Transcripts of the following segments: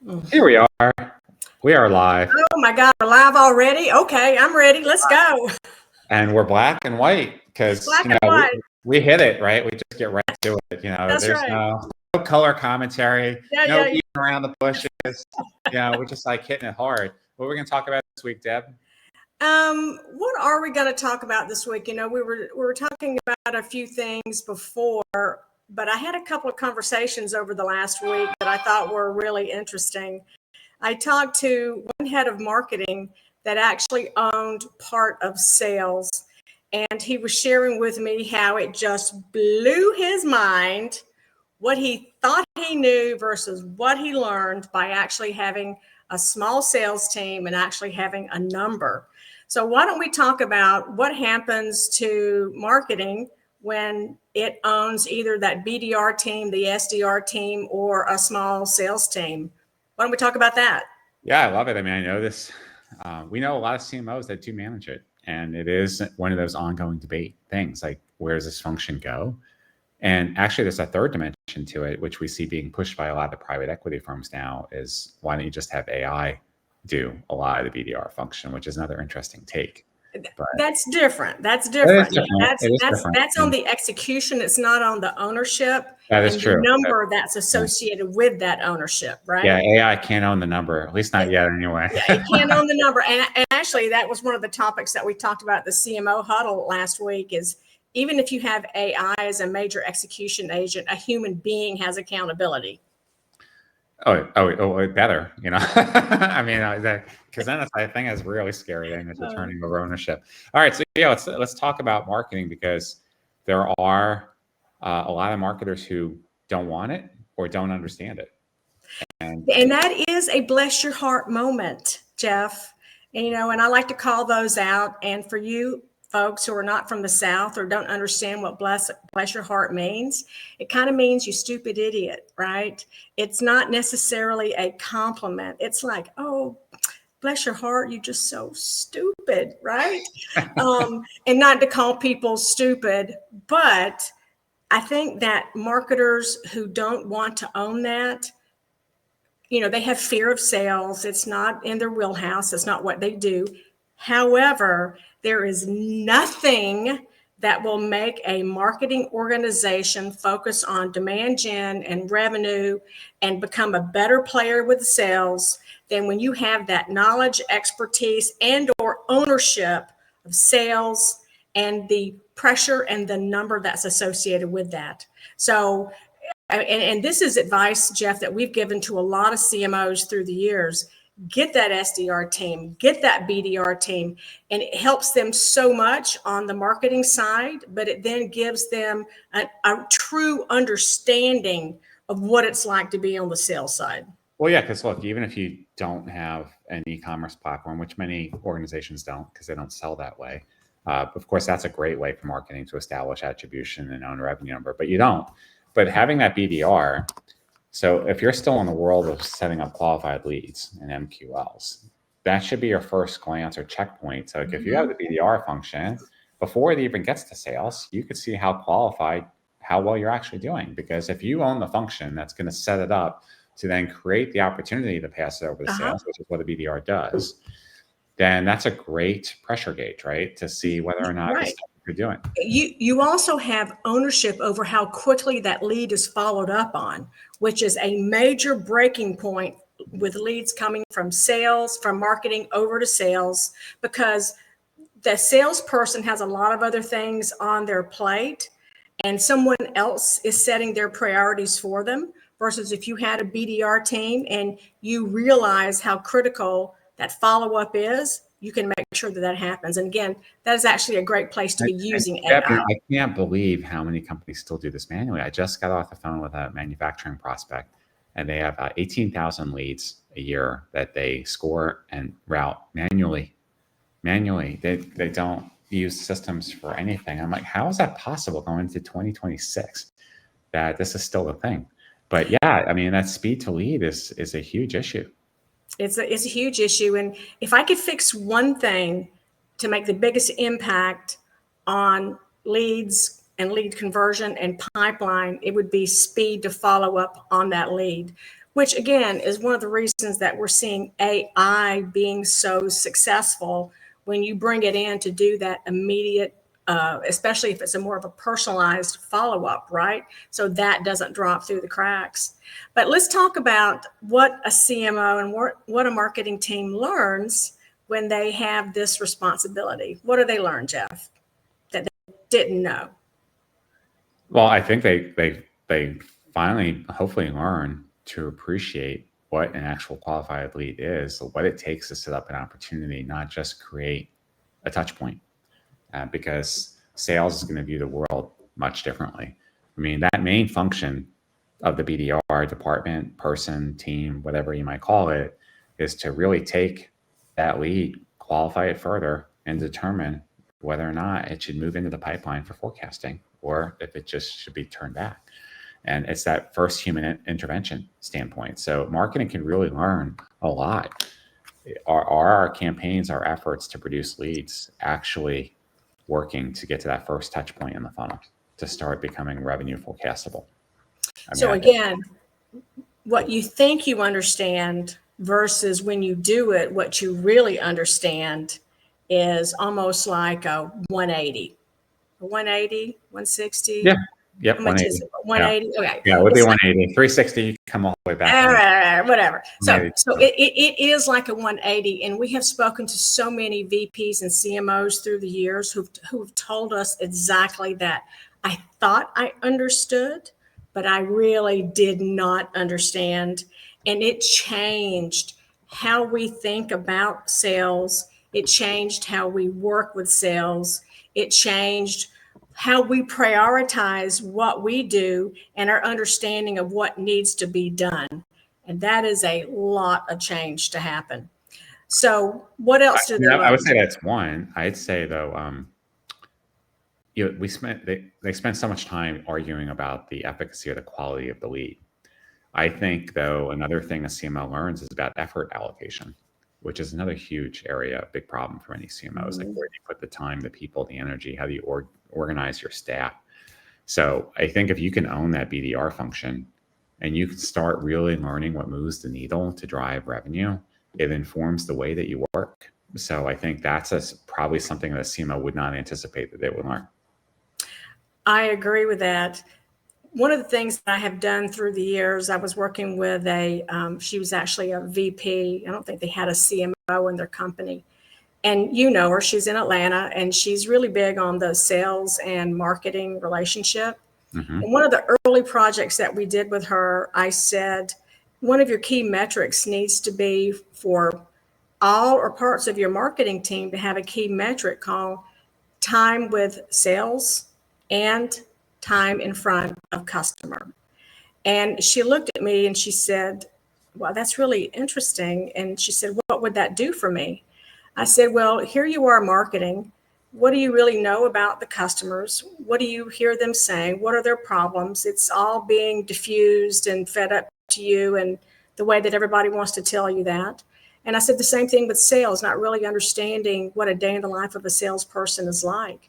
Mm. Here we are. We are live. Oh my God, we're live already? Okay, I'm ready. Let's go. And we're black and white because Black and white. we hit it, right? We just get right to it. That's There's right. no color commentary, no Yeah. beating around the bushes. We're just like hitting it hard. What are we gonna talk about this week, Deb? What are we going to talk about this week? We were talking about a few things before, but I had a couple of conversations over the last week that I thought were really interesting. I talked to one head of marketing that actually owned part of sales, and he was sharing with me how it just blew his mind what he thought he knew versus what he learned by actually having a small sales team and actually having a number. So why don't we talk about what happens to marketing when it owns either that BDR team, the SDR team, or a small sales team? Why don't we talk about that? Yeah, I love it. I mean, I know this. We know a lot of CMOs that do manage it, and it is one of those ongoing debate things. Like, where does this function go? And actually, there's a third dimension to it, which we see being pushed by a lot of the private equity firms now, is why don't you just have AI do a lot of the BDR function, which is another interesting take. But that's different. That's different. That's on the execution. It's not on the ownership. That is true. The number that's associated with that ownership, right? Yeah, AI can't own the number, at least not yet anyway. Yeah, it can't own the number. And actually, that was one of the topics that we talked about at the CMO huddle last week is even if you have AI as a major execution agent, a human being has accountability. Oh, better, I mean, because then I think that's really scary thing is turning over ownership. All right, so let's talk about marketing because there are a lot of marketers who don't want it or don't understand it. And that is a bless your heart moment, Jeff. And I like to call those out. And for you folks who are not from the South or don't understand what bless your heart means, it kind of means you stupid idiot, right? It's not necessarily a compliment. It's like, oh, bless your heart, you're just so stupid, right? And not to call people stupid, but I think that marketers who don't want to own that, they have fear of sales. It's not in their wheelhouse. It's not what they do. However, there is nothing that will make a marketing organization focus on demand gen and revenue and become a better player with sales than when you have that knowledge, expertise, and or ownership of sales and the pressure and the number that's associated with that. So, and this is advice, Jeff, that we've given to a lot of CMOs through the years. Get that SDR team, get that BDR team, and it helps them so much on the marketing side, but it then gives them a true understanding of what it's like to be on the sales side. Well, yeah, because look, even if you don't have an e-commerce platform, which many organizations don't because they don't sell that way, of course, that's a great way for marketing to establish attribution and own a revenue number, but you don't. But having that BDR, so if you're still in the world of setting up qualified leads and MQLs, that should be your first glance or checkpoint. So if you have the BDR function, before it even gets to sales, you could see how well you're actually doing. Because if you own the function that's going to set it up to then create the opportunity to pass it over to sales, which is what a BDR does, then that's a great pressure gauge, right? To see whether or not it's you're doing. You also have ownership over how quickly that lead is followed up on, which is a major breaking point with leads coming from sales, from marketing over to sales, because the salesperson has a lot of other things on their plate and someone else is setting their priorities for them versus if you had a BDR team and you realize how critical that follow-up is, you can make sure that happens. And again, that is actually a great place to be using AI. I can't believe how many companies still do this manually. I just got off the phone with a manufacturing prospect, and they have 18,000 leads a year that they score and route manually. They don't use systems for anything. I'm like, how is that possible going into 2026 that this is still a thing? But yeah, I mean, that speed to lead is a huge issue. It's a huge issue. And if I could fix one thing to make the biggest impact on leads and lead conversion and pipeline, it would be speed to follow up on that lead. which again is one of the reasons that we're seeing AI being so successful when you bring it in to do that immediate, especially if it's a more of a personalized follow-up, right? So that doesn't drop through the cracks. But let's talk about what a CMO and what a marketing team learns when they have this responsibility. What do they learn, Jeff, that they didn't know? Well, I think they finally hopefully learn to appreciate what an actual qualified lead is, what it takes to set up an opportunity, not just create a touch point, because sales is going to view the world much differently. I mean, that main function of the BDR department, person, team, whatever you might call it, is to really take that lead, qualify it further, and determine whether or not it should move into the pipeline for forecasting or if it just should be turned back. And it's that first human intervention standpoint. So marketing can really learn a lot. Are our campaigns, our efforts to produce leads actually working to get to that first touch point in the funnel to start becoming revenue forecastable? So again, what you think you understand versus when you do it, what you really understand is almost like a 180, 160. Yeah. Yep. How much is it? 180. Yeah. Okay. Yeah, it would be 180. 360, you come all the way back. Whatever. So it is like a 180. And we have spoken to so many VPs and CMOs through the years who've told us exactly that. I thought I understood, but I really did not understand. And it changed how we think about sales. It changed how we work with sales. It changed how we prioritize what we do and our understanding of what needs to be done. And that is a lot of change to happen. So what else do they learn? I would say that's one. I'd say though, they spend so much time arguing about the efficacy or the quality of the lead. I think though, another thing a CMO learns is about effort allocation, which is another huge area, big problem for many CMOs. Like where do you put the time, the people, the energy, how do you organize your staff? So I think if you can own that BDR function and you can start really learning what moves the needle to drive revenue, it informs the way that you work. So I think that's probably something that a CMO would not anticipate that they would learn. I agree with that. One of the things that I have done through the years, I was working with she was actually a VP. I don't think they had a CMO in their company. And you know her, she's in Atlanta, and she's really big on the sales and marketing relationship. Mm-hmm. And one of the early projects that we did with her, I said, one of your key metrics needs to be for all or parts of your marketing team to have a key metric called time with sales and time in front of customer. And she looked at me and she said, well, that's really interesting. And she said, what would that do for me? I said, well, here you are marketing. What do you really know about the customers? What do you hear them saying? What are their problems? It's all being diffused and fed up to you and the way that everybody wants to tell you that. And I said the same thing with sales, not really understanding what a day in the life of a salesperson is like.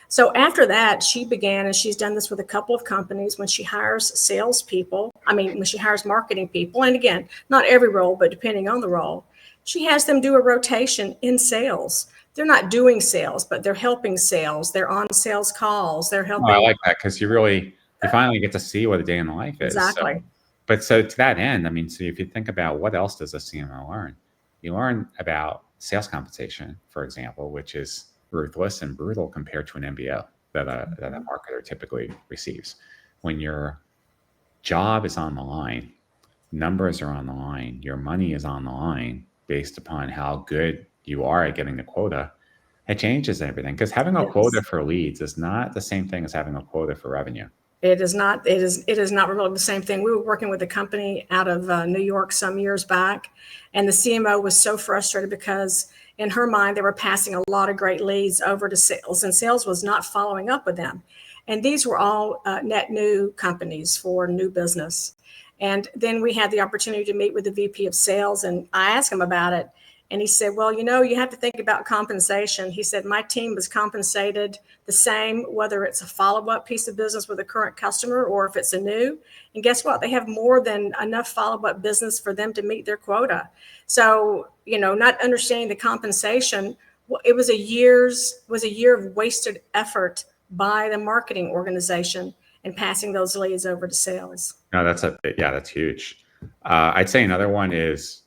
So after that, she began, and she's done this with a couple of companies, when she hires salespeople, when she hires marketing people, and again, not every role, but depending on the role, she has them do a rotation in sales. They're not doing sales, but they're helping sales. They're on sales calls. They're helping. I like that because you finally get to see what a day in the life is. Exactly. So to that end, so if you think about what else does a CMO learn? You learn about sales compensation, for example, which is ruthless and brutal compared to an MBO that a marketer typically receives. When your job is on the line, numbers are on the line, your money is on the line based upon how good you are at getting the quota, it changes everything. Because having a quota for leads is not the same thing as having a quota for revenue. It is not. It is not really the same thing. We were working with a company out of New York some years back, and the CMO was so frustrated because in her mind, they were passing a lot of great leads over to sales, and sales was not following up with them. And these were all net new companies for new business. And then we had the opportunity to meet with the VP of sales, and I asked him about it. And he said, well, you have to think about compensation. He said, my team was compensated the same, whether it's a follow-up piece of business with a current customer or if it's a new. And guess what? They have more than enough follow-up business for them to meet their quota. So, not understanding the compensation, it was a year of wasted effort by the marketing organization and passing those leads over to sales. No, that's huge. I'd say another one is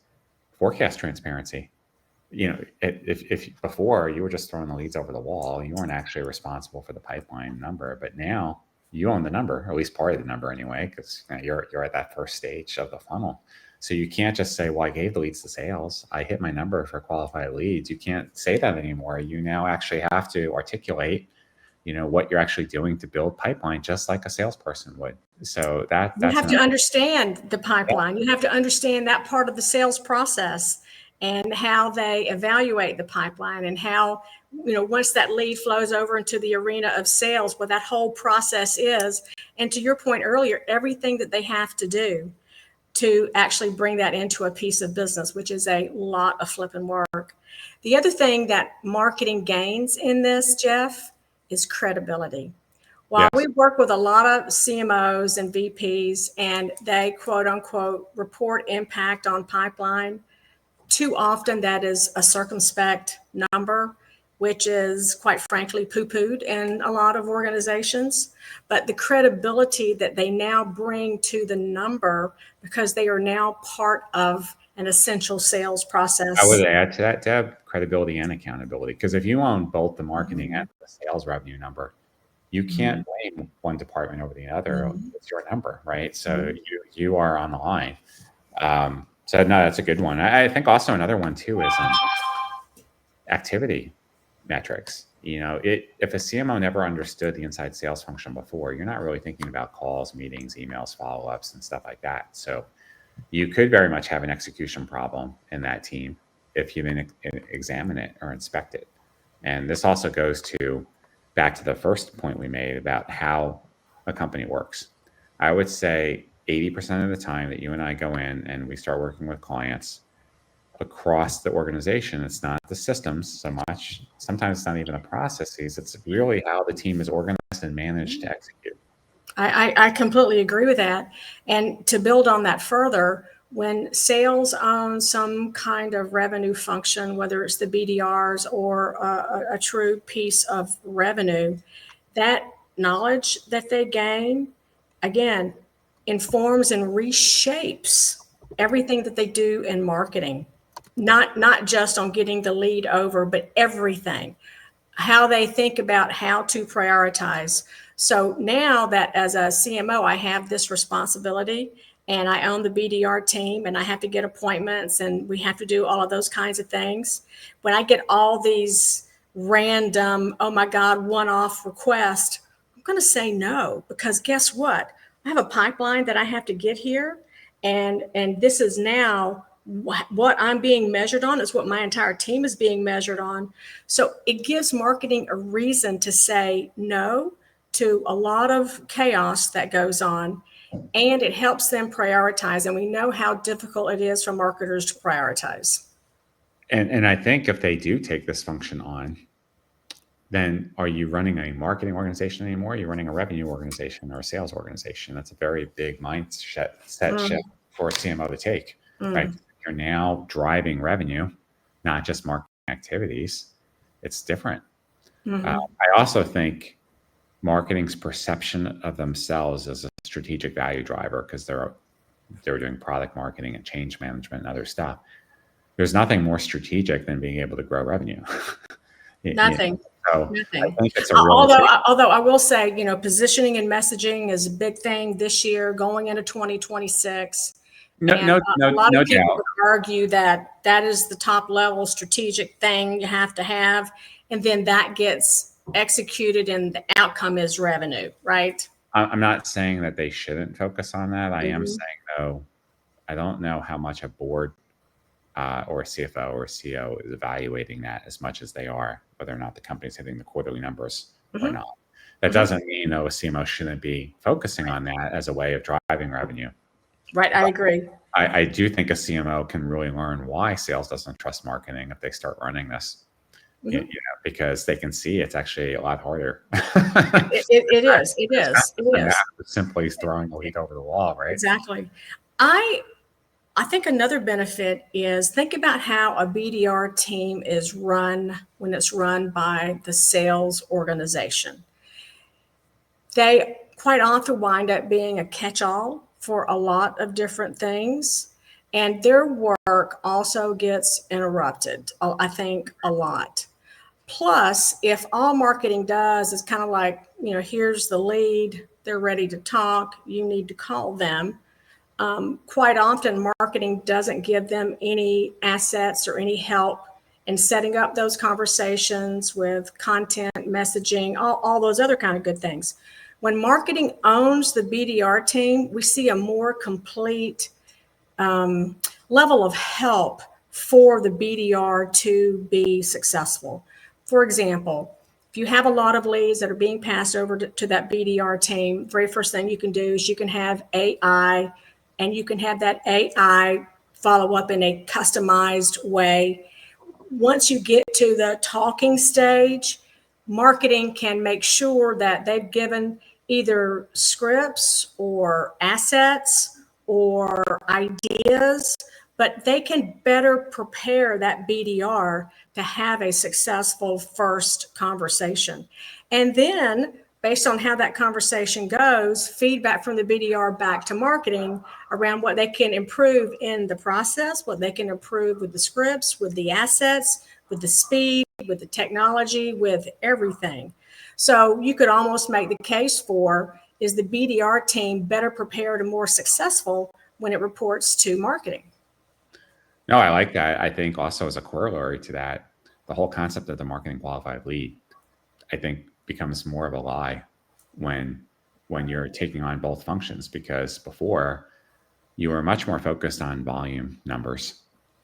forecast transparency. If before you were just throwing the leads over the wall, you weren't actually responsible for the pipeline number, but now you own the number, or at least part of the number anyway, because you're at that first stage of the funnel. So you can't just say, well, I gave the leads to sales, I hit my number for qualified leads. You can't say that anymore. You now actually have to articulate, what you're actually doing to build pipeline, just like a salesperson would. So you have to understand the pipeline. You have to understand that part of the sales process and how they evaluate the pipeline and how, once that lead flows over into the arena of sales, what that whole process is. And to your point earlier, everything that they have to do to actually bring that into a piece of business, which is a lot of flipping work. The other thing that marketing gains in this, Jeff, is credibility. While we work with a lot of CMOs and VPs and they quote unquote report impact on pipeline, too often that is a circumspect number, which is quite frankly poo-pooed in a lot of organizations. But the credibility that they now bring to the number, because they are now part of an essential sales process. I would add to that, Deb, credibility and accountability. Because if you own both the marketing and the sales revenue number, you can't blame one department over the other. It's your number, right? So you are on the line. So no, that's a good one. I think also another one too is activity metrics. If a CMO never understood the inside sales function before, you're not really thinking about calls, meetings, emails, follow-ups, and stuff like that. So you could very much have an execution problem in that team if you didn't examine it or inspect it. And this also goes back to the first point we made about how a company works. I would say 80% of the time that you and I go in and we start working with clients across the organization, it's not the systems so much. Sometimes it's not even the processes. It's really how the team is organized and managed to execute. I completely agree with that. And to build on that further, when sales own some kind of revenue function, whether it's the BDRs or a true piece of revenue, that knowledge that they gain, again, informs and reshapes everything that they do in marketing. Not just on getting the lead over, but everything, how they think about how to prioritize. So now that as a CMO, I have this responsibility and I own the BDR team and I have to get appointments and we have to do all of those kinds of things. When I get all these random, oh my God, one-off requests, I'm going to say no, because guess what? I have a pipeline that I have to get here. And this is now what I'm being measured on is what my entire team is being measured on. So it gives marketing a reason to say no to a lot of chaos that goes on, and it helps them prioritize. And we know how difficult it is for marketers to prioritize. And I think if they do take this function on, then are you running a marketing organization anymore? You're running a revenue organization or a sales organization. That's a very big mindset shift for a CMO to take, right? You're now driving revenue, not just marketing activities. It's different. I also think marketing's perception of themselves as a strategic value driver, because they're doing product marketing and change management and other stuff. There's nothing more strategic than being able to grow revenue. Nothing. So Nothing. I think it's a real although I will say, positioning and messaging is a big thing this year going into 2026. No lot of people doubt. would argue that is the top level strategic thing you have to have, and then that gets executed and the outcome is revenue, right? I'm not saying that they shouldn't focus on that. I am saying, though, I don't know how much a board or a CFO or a CEO is evaluating that as much as they are, whether or not the company's hitting the quarterly numbers or not. That doesn't mean, though, a CMO shouldn't be focusing on that as a way of driving revenue. Right, I agree. I do think a CMO can really learn why sales doesn't trust marketing if they start running this. Because they can see it's actually a lot harder. It is. It is. It is. Simply throwing a lead over the wall, right? Exactly. I think another benefit is think about how a BDR team is run when it's run by the sales organization. They quite often wind up being a catch-all for a lot of different things, and their work also gets interrupted, I think, a lot. Plus, if all marketing does is kind of like, here's the lead, they're ready to talk, you need to call them. Quite often, marketing doesn't give them any assets or any help in setting up those conversations with content, messaging, all those other kind of good things. When marketing owns the BDR team, we see a more complete level of help for the BDR to be successful. For example, if you have a lot of leads that are being passed over to that BDR team, the very first thing you can do is you can have AI, and you can have that AI follow up in a customized way. Once you get to the talking stage, marketing can make sure that they've given either scripts or assets or ideas, but they can better prepare that BDR to have a successful first conversation. And then, based on how that conversation goes, feedback from the BDR back to marketing around what they can improve in the process, what they can improve with the scripts, with the assets, with the speed, with the technology, with everything. So you could almost make the case for, is the BDR team better prepared and more successful when it reports to marketing? No, I like that. I think also as a corollary to that, the whole concept of the marketing qualified lead, I think, becomes more of a lie when you're taking on both functions, because before you were much more focused on volume numbers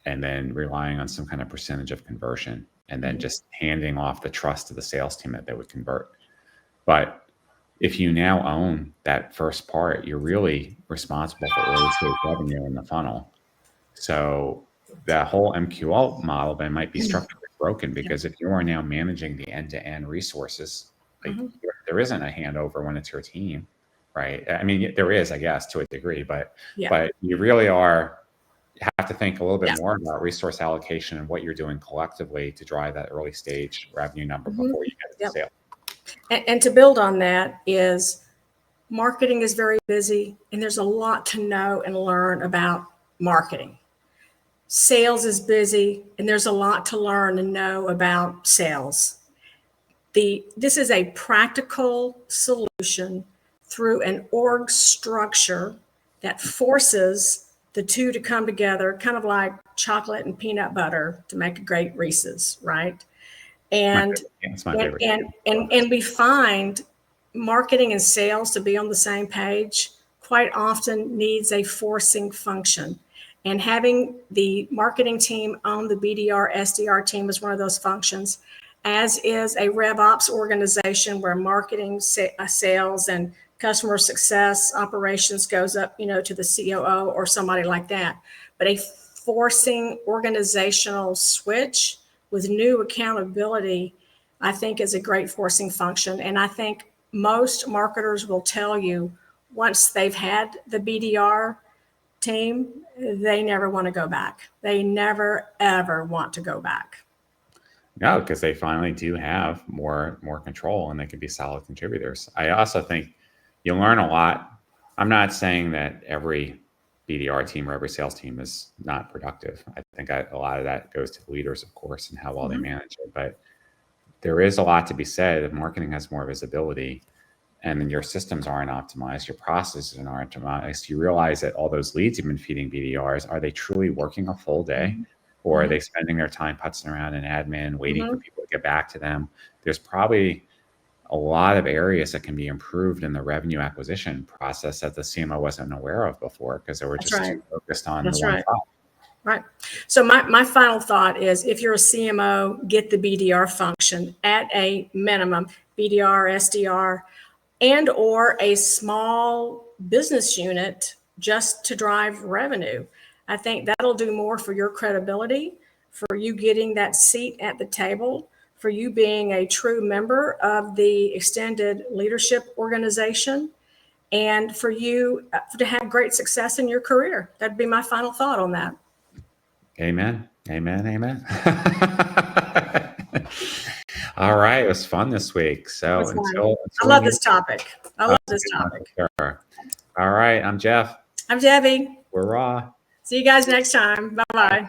and then relying on some kind of percentage of conversion and then just handing off the trust to the sales team that they would convert. But if you now own that first part, you're really responsible for early stage revenue in the funnel. So the whole MQL model then might be structurally broken, because if you are now managing the end-to-end resources, like there isn't a handover when it's your team, right? I mean, there is, I guess, to a degree, but you really have to think a little bit more about resource allocation and what you're doing collectively to drive that early stage revenue number before you get to sale. And to build on that is marketing is very busy, and there's a lot to know and learn about marketing. Sales is busy, and there's a lot to learn and know about sales. This is a practical solution through an org structure that forces the two to come together, kind of like chocolate and peanut butter to make a great Reese's, right? And we find marketing and sales to be on the same page quite often needs a forcing function. And having the marketing team on the BDR, SDR team is one of those functions, as is a RevOps organization where marketing, sales, and customer success operations goes up, to the COO or somebody like that. But a forcing organizational switch with new accountability, I think, is a great forcing function. And I think most marketers will tell you once they've had the BDR team, they never want to go back. They never, ever want to go back. No, because they finally do have more control and they can be solid contributors. I also think you learn a lot. I'm not saying that every BDR team or every sales team is not productive. I think a lot of that goes to the leaders, of course, and how well they manage it. But there is a lot to be said if marketing has more visibility and then your systems aren't optimized, your processes aren't optimized. You realize that all those leads you've been feeding BDRs, are they truly working a full day? Or are they spending their time putzing around in admin, waiting for people to get back to them? There's probably a lot of areas that can be improved in the revenue acquisition process that the CMO wasn't aware of before because they were just too focused on the one product. Right. So my final thought is, if you're a CMO, get the BDR function at a minimum, BDR, SDR, and or a small business unit just to drive revenue. I think that'll do more for your credibility, for you getting that seat at the table, for you being a true member of the extended leadership organization, and for you to have great success in your career. That'd be my final thought on that. Amen. Amen. Amen. All right. It was fun this week. So I love this topic. I love this topic. Sure. All right. I'm Jeff. I'm Debbie. We're Raw. See you guys next time. Bye-bye.